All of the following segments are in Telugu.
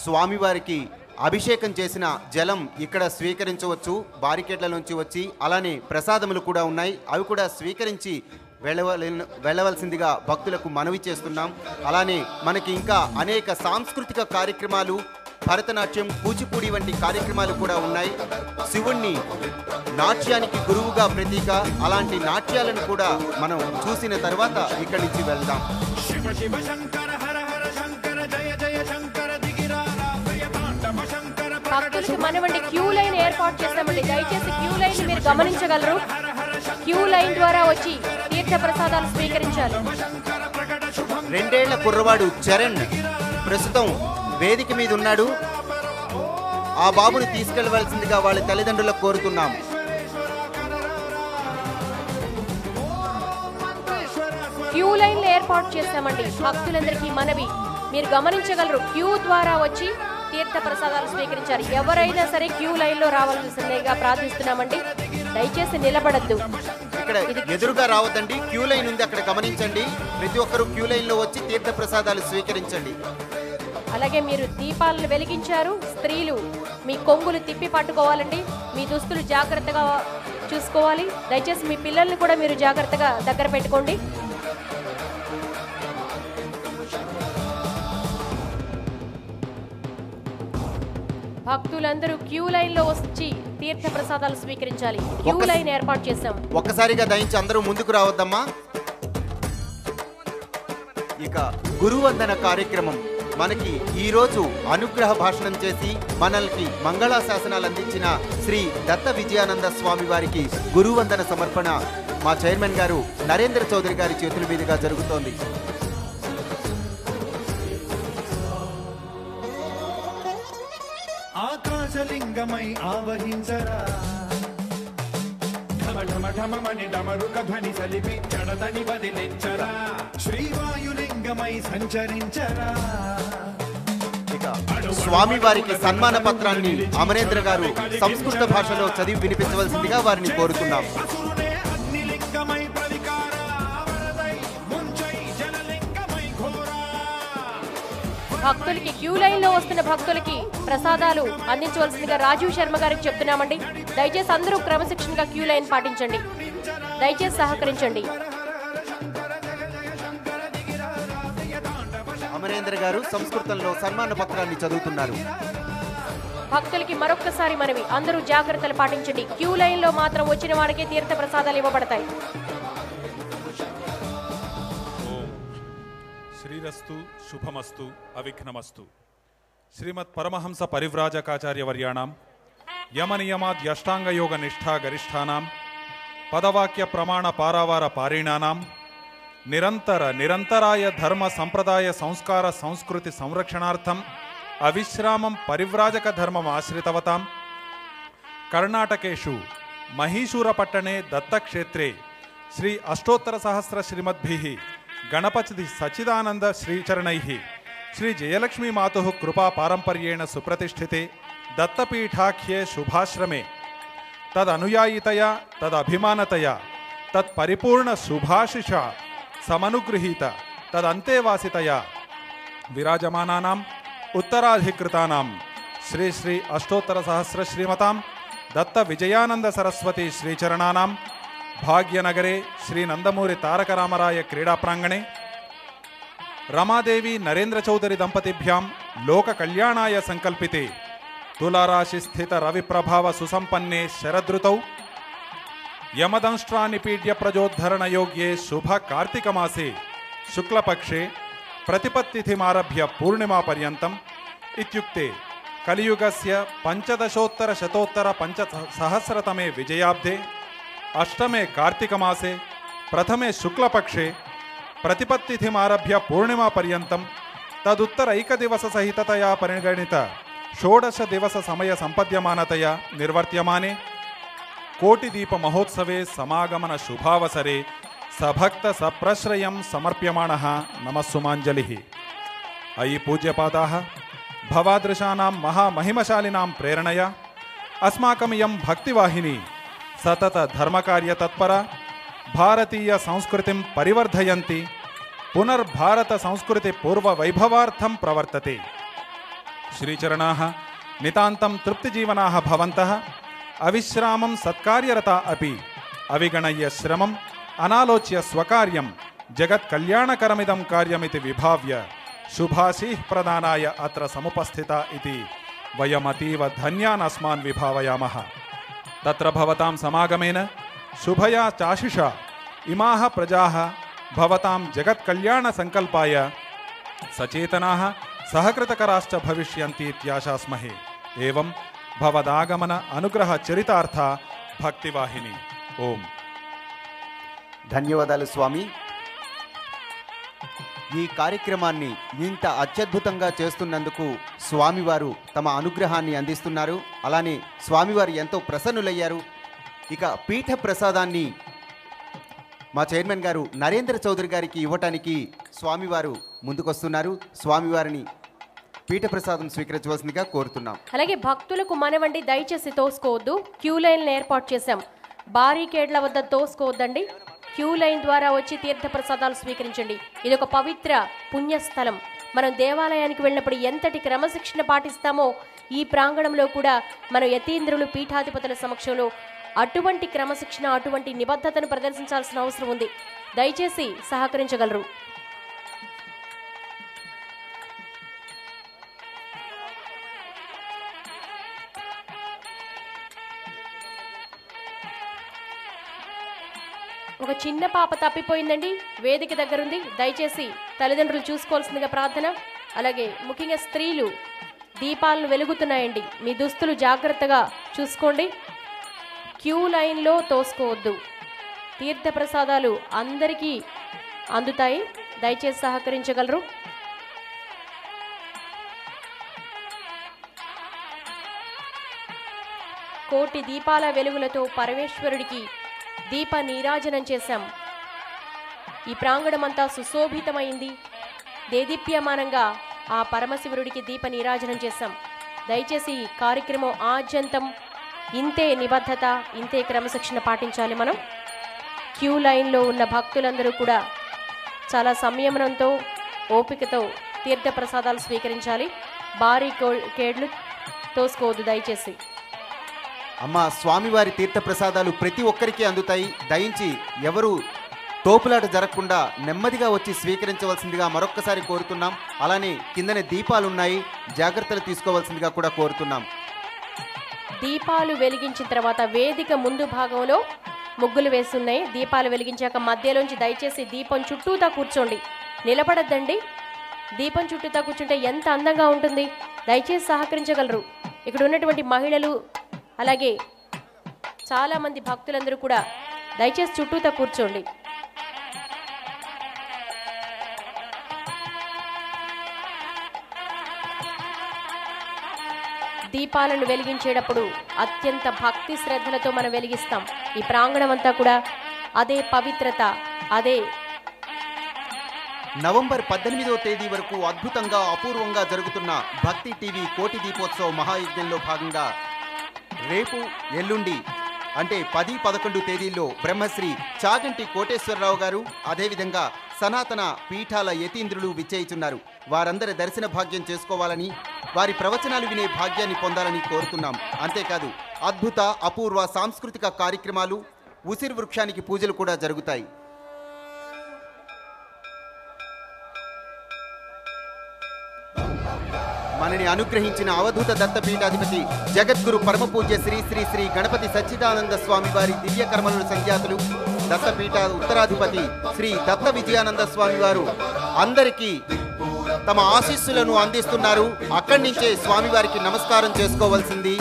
స్వామివారికి అభిషేకం చేసిన జలం ఇక్కడ స్వీకరించవచ్చు బారికేడ్ల నుంచి వచ్చి. అలానే ప్రసాదములు కూడా ఉన్నాయి, అవి కూడా స్వీకరించి వెళ్ళవలసిందిగా భక్తులకు మనవి చేస్తున్నాం. అలానే మనకి ఇంకా అనేక సాంస్కృతిక కార్యక్రమాలు, భరతనాట్యం, కూచిపూడి వంటి కార్యక్రమాలు కూడా ఉన్నాయి. శివుణ్ణి నాట్యానికి గురువుగా ప్రతీక. అలాంటి నాట్యాలను కూడా మనం చూసిన తర్వాత ఇక్కడి నుంచి వెళ్దాం. భక్తులకి మనవండి క్యూ లైన్ ఏర్పాటు చేస్తామండి. దయచేసి క్యూ లైన్ మీరు గమనించగలరు. క్యూ లైన్ ద్వారా వచ్చి తీర్థ ప్రసాదాలు స్వీకరించాలి. 2 ఏళ్ల కుర్రవాడు చరణ్ ప్రస్తుతం వేదిక మీద ఉన్నాడు. ఆ బాబుని తీసుకెళ్లవలసిందిగా వాళ్ళ తల్లిదండ్రులకు కోరుతున్నాం. క్యూ లైన్ ఏర్పాటు చేస్తామండి. భక్తులందరికీ మనవి మీరు గమనించగలరు. క్యూ ద్వారా వచ్చి తీర్థ ప్రసాదాలు స్వీకరించారు. ఎవరైనా సరే క్యూ లైన్ లో రావాల్సిందిగా ప్రార్థిస్తున్నామండి. దయచేసి నిలబడద్దు. ఇక్కడ ఎదురుగా రావద్దండి, క్యూ లైన్ ఉంది అక్కడ గమనించండి. ప్రతి ఒక్కరూ క్యూ లైన్ లో వచ్చి తీర్థ ప్రసాదాలు స్వీకరించండి. అలాగే మీరు దీపాలను వెలిగించారు. స్త్రీలు మీ కొంగులు తిప్పి పట్టుకోవాలండి. మీ దుస్తులు జాగ్రత్తగా చూసుకోవాలి. దయచేసి మీ పిల్లల్ని కూడా మీరు జాగ్రత్తగా దగ్గర పెట్టుకోండి. భక్తులందరూ క్యూ లైన్ లో వచ్చి తీర్థ ప్రసాదాలు స్వీకరించాలి. క్యూ లైన్ ఏర్పాటు చేశాం. ఒక్కసారిగా దయించి అందరూ ముందుకు రావద్దమ్మా. ఇక గురువందన కార్యక్రమం మనకి ఈరోజు అనుగ్రహ భాషణం చేసి మనల్కి మంగళా శాసనాలు అందించిన శ్రీ దత్త విజయానంద స్వామి వారికి గురువందన సమర్పణ మా చైర్మన్ గారు నరేంద్ర చౌదరి గారి చేతుల మీదుగా జరుగుతోంది. ఆకాశలింగమై ఆవహించరా, ఢమఢమఢమని డమరుక ధ్వని సలిపి జడతని బదిలించరా, శ్రీవాయులింగమై సంచరించరా. ఇక స్వామివారికి సన్మాన పత్రాన్ని అమరేంద్ర గారు సంస్కృత భాషలో చదివి వినిపించవలసిందిగా వారిని కోరుతున్నాం. భక్తులకి క్యూ లైన్ లో వస్తున్న భక్తులకి ప్రసాదాలు అందించవలసిందిగా రాజీవ్ శర్మ గారికి చెప్తున్నామండి. దయచేసి అందరూ క్రమశిక్షణగా క్యూ లైన్ పాటించండి. దయచేసి సహకరించండి. అమరేంద్ర గారు సంస్కృతంలో సన్మాన పత్రాన్ని చదువుతున్నారు. భక్తులకి మరొక్కసారి మనవి, అందరూ జాగ్రత్తలు పాటించండి. క్యూ లైన్ లో మాత్రం వచ్చిన వారికే తీర్థ ప్రసాదాలు ఇవ్వబడతాయి. శ్రీరస్తు శుభమస్తు అవిఘ్నమస్తు. శ్రీమత్ పరమహంస పరివ్రాజకాచార్యవర్యాణం యమనియమాద్యష్టాంగయోగ నిష్ఠా గరిష్టానాం పదవాక్య ప్రమాణ పారావార పారీణానాం నిరంతరాయ ధర్మ సంప్రదాయ సంస్కార సంస్కృతి సంరక్షణార్థం అవిశ్రామం పరివ్రాజక ధర్మం ఆశ్రితవతాం కర్ణాటకేషు మహీశూరపట్టణే దత్తక్షేత్రే శ్రీ అష్టోత్తర సహస్ర శ్రీమద్భిః గణపతి సచ్చిదానంద శ్రీచరణైః శ్రీ జయలక్ష్మీ మాతుః కృపా పారంపర్యేణ సుప్రతిష్ఠితే దత్తపీఠాఖ్యే శుభాశ్రమే తదనుయాయితయా తదభిమానతయా తత్పరిపూర్ణ శుభాశిష సమనుగృహీత తదంతేవాసితయా విరాజమానానాం ఉత్తరాధికృతానాం శ్రీ శ్రీ అష్టోత్తర సహస్ర శ్రీమతాం దత్త విజయానంద సరస్వతి శ్రీచరణానాం భాగ్యనగరే శ్రీ నందమూరి తారక రామరాయ క్రీడా ప్రాంగణే రమాదేవి నరేంద్ర చౌదరి దంపతిభ్యాం లోక కళ్యాణాయ సంకల్పితే తులారాశి స్థిత రవిప్రభావ సుసంపన్నే శరదృతౌ యమదంష్ట్రానిపీడ్య ప్రజోద్ధరణ యోగ్యే శుభ కార్తీక మాసే శుక్లపక్షే ప్రతిపత్తిథిమారభ్య పూర్ణిమా పర్యంతం ఇత్యుక్తే కలియుగస్య పంచదశోత్తర శతోత్తర పంచసహస్రతమే విజయాబ్దే అష్టమే కార్తీక మాసే ప్రథమే శుక్లపక్షే ప్రతిపత్తిథిమారభ్య పూర్ణిమా పర్యంతం తదుత్తరైక దివస సహితతయా పరిగణిత షోడశ దివస సమయ సంపద్యమానతయా నిర్వర్త్యమానే కోటి దీప మహోత్సవే సమాగమన శుభావసరే సభక్త సప్రశ్రయం సమర్ప్యమాణః నమస్సుమాంజలిః. అయి పూజ్యపాదాః భవాదృశానాం మహామహిమశాలినాం ప్రేరణయా అస్మాకమియం భక్తివాహిని సతత ధర్మకార్య తత్పర భారతీయ సంస్కృతిం పరివర్ధయంతి పునర్భారత సంస్కృతి పూర్వ వైభవార్థం ప్రవర్తతే. श्रीचरणाः नितान्तं तृप्तिजीवनाः भवन्तः अविश्रामं सत्कार्यरता अपि अविगणय्य श्रमम् अनालोच्य स्वकार्यं जगत्कल्याणकरमिदं कार्यमिति विभाव्य शुभाशीः प्रदानाय अत्र समुपस्थिता इति वयमतीव धन्यान् अस्मान् विभावयामः। तत्र भवतां समागमेन शुभया चाशिषा इमाः प्रजाः भवतां जगत्कल्याणसङ्कल्पाय सचेतनाः सहकृतकराश्च भविष्यन्ति इत्याशास्महे। एवं भवदागमन अनुग्रह चरितार्था भक्तिवाहिनी। ओम। ధన్యవాదాలు స్వామి. ఈ కార్యక్రమాన్ని ఇంత అత్యద్భుతంగా చేస్తున్నందుకు స్వామివారు తమ అనుగ్రహాన్ని అందిస్తున్నారు. అలానే స్వామివారు ఎంతో ప్రసన్నులయ్యారు. ఇక పీఠ ప్రసాదాన్ని మా చైర్మన్ గారు నరేంద్ర చౌదరి గారికి ఇవ్వటానికి స్వామివారు ముందుకొస్తున్నారు. స్వామివారిని పీఠ ప్రసాదం స్వీకరించవలసిందిగా కోరుతున్నాం. అలాగే భక్తులకు మనవండి, దయచేసి తోసుకోవద్దు. క్యూ లైన్లు ఏర్పాటు చేశాం. బారికేడ్ల వద్ద తోసుకోవద్దండి. క్యూ లైన్ ద్వారా వచ్చి తీర్థ ప్రసాదాలు స్వీకరించండి. ఇది ఒక పవిత్ర పుణ్యస్థలం. మనం దేవాలయానికి వెళ్ళినప్పుడు ఎంతటి క్రమశిక్షణ పాటిస్తామో ఈ ప్రాంగణంలో కూడా మనం యతీంద్రులు పీఠాధిపతుల సమక్షంలో అటువంటి క్రమశిక్షణ, అటువంటి నిబద్ధతను ప్రదర్శించాల్సిన అవసరం ఉంది. దయచేసి సహకరించగలరు. ఒక చిన్న పాప తప్పిపోయిందండి, వేదిక దగ్గరుంది. దయచేసి తల్లిదండ్రులు చూసుకోవాల్సిందిగా ప్రార్థన. అలాగే ముఖ్యంగా స్త్రీలు దీపాలను వెలుగుతున్నాయండి, మీ దుస్తులు జాగ్రత్తగా చూసుకోండి. క్యూ లైన్లో తోసుకోవద్దు. తీర్థ ప్రసాదాలు అందరికీ అందుతాయి. దయచేసి సహకరించగలరు. కోటి దీపాల వెలుగులతో పరమేశ్వరుడికి దీప నీరాజనం చేశాం. ఈ ప్రాంగణమంతా సుశోభితమైంది. దేదీప్యమానంగా ఆ పరమశివుడికి దీప నీరాజనం చేశాం. దయచేసి ఈ కార్యక్రమం ఆద్యంతం ఇంతే నిబద్ధత, ఇంతే క్రమశిక్షణ పాటించాలి. మనం క్యూ లైన్లో ఉన్న భక్తులందరూ కూడా చాలా సంయమనంతో, ఓపికతో తీర్థ ప్రసాదాలు స్వీకరించాలి. భారీ కేడ్లు తోసుకోవద్దు దయచేసి. అమ్మ, స్వామివారి తీర్థ ప్రసాదాలు ప్రతి ఒక్కరికి అందుతాయి. దయించి ఎవరు తోపులాట జరగకుండా నెమ్మదిగా వచ్చి స్వీకరించవలసిందిగా మరొక్కసారి కోరుతున్నాం. అలానే కిందనే దీపాలున్నాయి, జాగ్రత్తలు తీసుకోవాల్సిందిగా కూడా కోరుతున్నాం. దీపాలు వెలిగించిన తర్వాత వేదిక ముందు భాగంలో ముగ్గులు వేస్తున్నాయి. దీపాలు వెలిగించాక మధ్యలోంచి దయచేసి దీపం చుట్టూతా కూర్చోండి, నిలబడద్దండి. దీపం చుట్టూతా కూర్చుంటే ఎంత అందంగా ఉంటుంది. దయచేసి సహకరించగలరు. ఇక్కడ ఉన్నటువంటి మహిళలు అలాగే చాలామంది భక్తులందరూ కూడా దయచేసి చుట్టూతా కూర్చోండి. దీపాలను వెలిగించేటప్పుడు అత్యంత భక్తి శ్రద్ధలతో మనం వెలిగిస్తాం. ఈ ప్రాంగణం అంతా కూడా అదే పవిత్రత, అదే. నవంబర్ 18వ తేదీ వరకు అద్భుతంగా అపూర్వంగా జరుగుతున్న భక్తి టీవీ కోటి దీపోత్సవ మహాయజ్ఞంలో భాగంగా రేపు, ఎల్లుండి అంటే 10, 11 తేదీల్లో బ్రహ్మశ్రీ చాగంటి కోటేశ్వరరావు గారు, అదేవిధంగా సనాతన పీఠాల యతీంద్రులు విచ్చేయుచున్నారు. వారందరి దర్శన భాగ్యం చేసుకోవాలని, వారి ప్రవచనాలు వినే భాగ్యాన్ని పొందాలని కోరుతున్నాం. అంతేకాదు అద్భుత అపూర్వ సాంస్కృతిక కార్యక్రమాలు, ఉసిరి వృక్షానికి పూజలు కూడా జరుగుతాయి. మనని అనుగ్రహించిన అవధూత దత్తపీఠాధిపతి జగద్గురు పరమపూజ్య శ్రీ శ్రీ శ్రీ గణపతి సచ్చిదానంద స్వామి వారి దివ్య కర్మలను సంఖ్యాతులు, దత్తపీఠ ఉత్తరాధిపతి శ్రీ దత్త విజయానంద స్వామి వారు అందరికీ తమ ఆశీస్సులను అందిస్తున్నారు. అక్కడి నుంచే స్వామివారికి నమస్కారం చేసుకోవాల్సింది.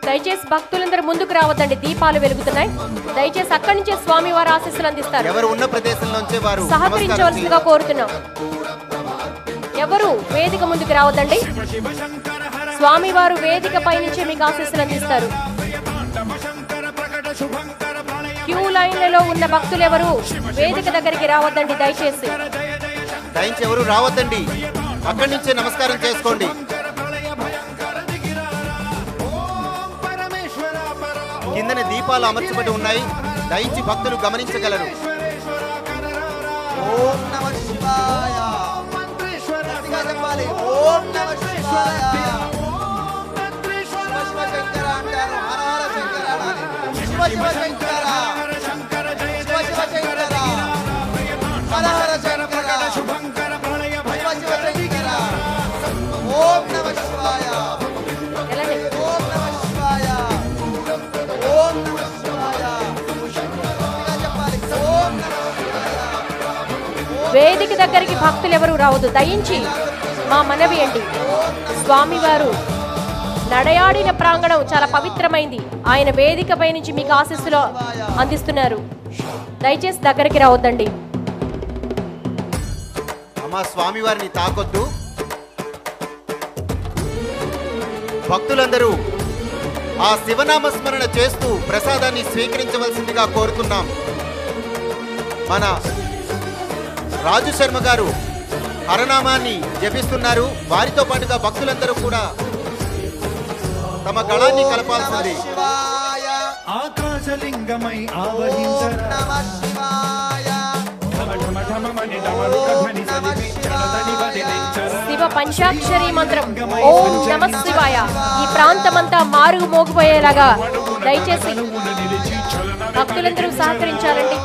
దయచేసి భక్తులందరూ ముందుకు రావద్దండి, దీపాలు వెలుగుతున్నాయి. దయచేసి అక్కడి నుంచే స్వామివారి ఆశీస్సులు అందిస్తారు. ఎవరు ఉన్న ప్రదేశంలోంచే వారు సహకరించవలసిందిగా కోరుతున్నాం. ఎవరు వేదిక ముందుకు రావద్దండి. స్వామివారు వేదిక పై నుంచి మీకు ఆశీస్సులు అందిస్తారు. క్యూ లైన్లలో ఉన్న భక్తులు ఎవరు వేదిక దగ్గరికి రావద్దండి. దయచేసి ఎవరు రావద్దండి, అక్కడి నుంచే నమస్కారం చేసుకోండి. కిందనే దీపాలు అమర్చబడి ఉన్నాయి, దయించి భక్తులు గమనించగలరు. ఓం నమః శివాయ. చెప్పాలి. ఓం నమః శివాయ. శివశంకర అంటారు. హర హర శంకర అనాలి. శివశంకర. శివశంకర. హర హర శంకర. శివశంకర. ఓం నమః శివాయ. ఓం నమః శివాయ. ఓం నమః శివాయ. చెప్పాలి. ఓం నమః శివాయ. వేదిక దగ్గరికి భక్తులు ఎవరు రావద్దు, దయించి మా మనవి అండి. స్వామివారు నడయాడిన ప్రాంగణం చాలా పవిత్రమైంది. ఆయన వేదికపై నుంచి మీకు ఆశీస్సులు అందిస్తున్నారు. దయచేసి దగ్గరికి రావద్దండి. అమ్మ స్వామివారిని తాకొద్దు. భక్తులందరూ ఆ శివనామ స్మరణ చేస్తూ ప్రసాదాన్ని స్వీకరించవలసిందిగా కోరుతున్నాం. మన రాజు శర్మ గారు హరనామాన్ని జపిస్తున్నారు. వారితో పాటుగా భక్తులందరూ కూడా తమ గళాన్ని కలపాల్సింది. ఆకాశలింగమై ఆవహించరా శివ పంచాక్షరి మంత్రం ఓం నమః శివాయ ఈ ప్రాంతమంతా మారుగు మోగిపోయేలాగా దయచేసి భక్తులందరూ సహకరించాలండి.